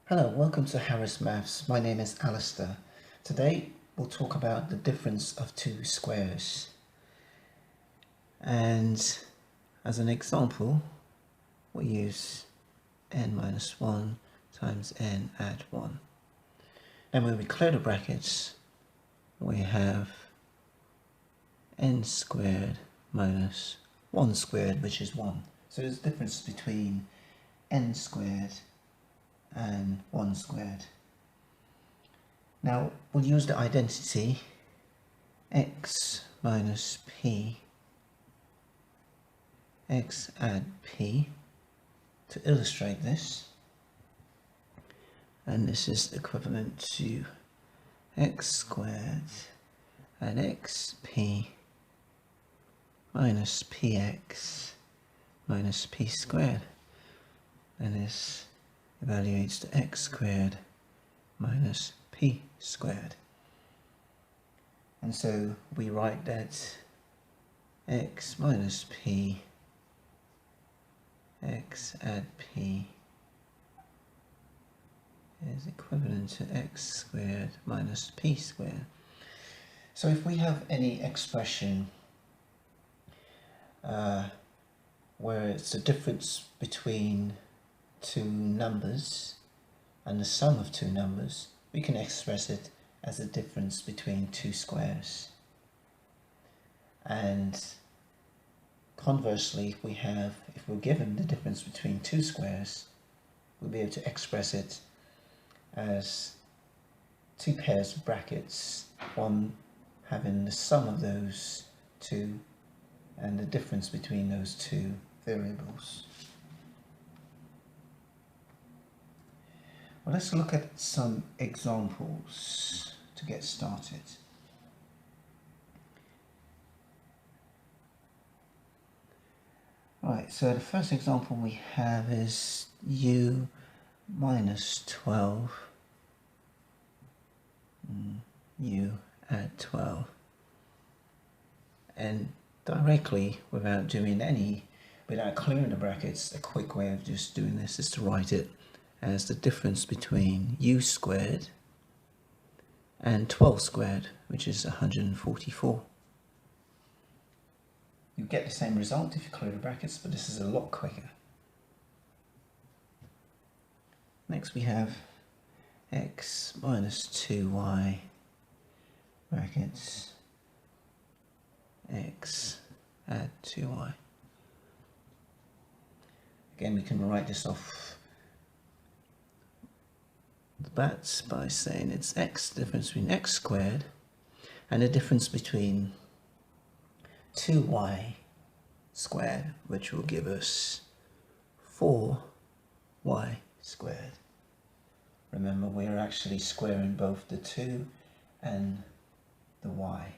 Hello, welcome to Harris Maths. My name is Alistair. Today we'll talk about the difference of two squares. And as an example, we use n minus 1 times n add 1. And when we clear the brackets, we have n squared minus 1 squared, which is 1. So there's a difference between n squared and 1 squared. Now we'll use the identity x minus p, x add p, to illustrate this, and this is equivalent to x squared and xp minus px minus p squared, and this evaluates to x squared minus p squared. And so we write that x minus p, x add p, is equivalent to x squared minus p squared. So if we have any expression where it's a difference between two numbers and the sum of two numbers, we can express it as a difference between two squares. And conversely, if we're given the difference between two squares, we'll be able to express it as two pairs of brackets, one having the sum of those two and the difference between those two variables. Well, let's look at some examples to get started. Right, so the first example we have is u minus 12, u add 12. And directly, without clearing the brackets, a quick way of just doing this is to write it as the difference between u squared and 12 squared, which is 144. You get the same result if you clear the brackets, but this is a lot quicker. Next we have x minus 2y brackets x add 2y. Again, we can write this off the bat by saying it's x, the difference between x squared, and the difference between 2y squared, which will give us 4y squared. Remember, we're actually squaring both the 2 and the y.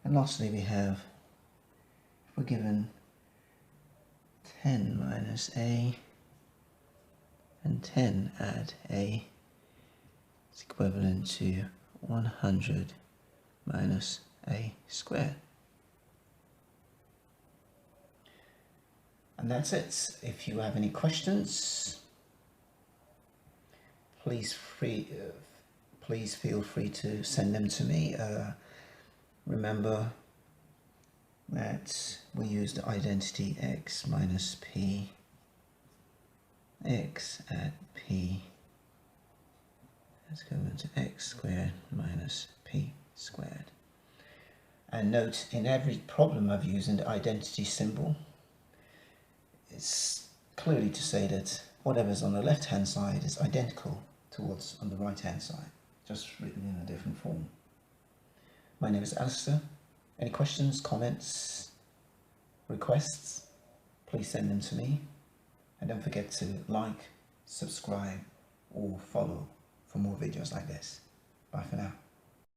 And lastly, we have, if we're given 10 minus a and 10 add a, it's equivalent to 100 minus a squared. And that's it. If you have any questions, please feel free to send them to me. Remember that we use the identity x minus p, x add p, that's equivalent to x squared minus p squared. And note, in every problem I've used the identity symbol, it's clearly to say that whatever's on the left hand side is identical to what's on the right hand side, just written in a different form. My name is Alistair. Any questions, comments, requests, please send them to me. And don't forget to like, subscribe, or follow for more videos like this. Bye for now.